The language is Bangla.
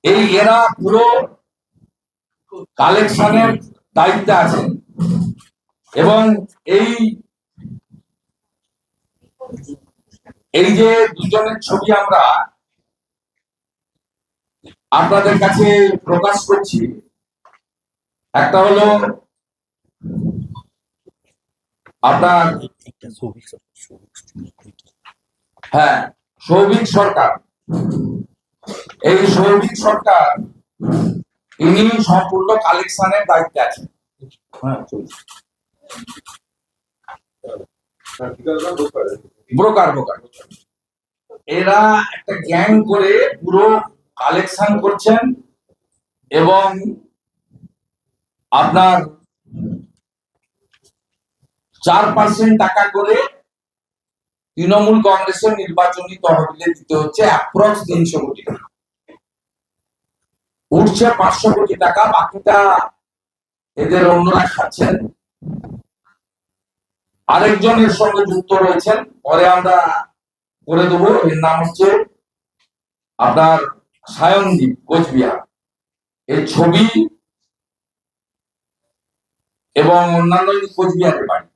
এরা পুরো কালেকশনের দায়িত্বে আছেন এবং এই যে দুজনের ছবি আমরা আপনাদের কাছে প্রকাশ করছি, একটা হলো আপনার সৌভিক সরকার। এই সৌভিক সরকার ইনি সম্পূর্ণ কালেকশনের দায়িত্বে আছেন। ব্রোকার এরা একটা গ্যাং করে পুরো কালেকশন করছেন এবং আপনার 4% টাকা করে তৃণমূল কংগ্রেসের নির্বাচনী তহবিলে দিতে হচ্ছে। অ্যাপ্রক্স 300 কোটি টাকা উঠছে, 500 কোটি টাকা বাকিটা এদের অন্যরা খাচ্ছেন। আরেকজনের সঙ্গে যুক্ত রয়েছেন, পরে আমরা করে দেবো। এর নাম হচ্ছে আপনার সায়নদীপ, কোচবিহার। এর ছবি এবং অন্যান্য কোচবিহারের বাড়ি।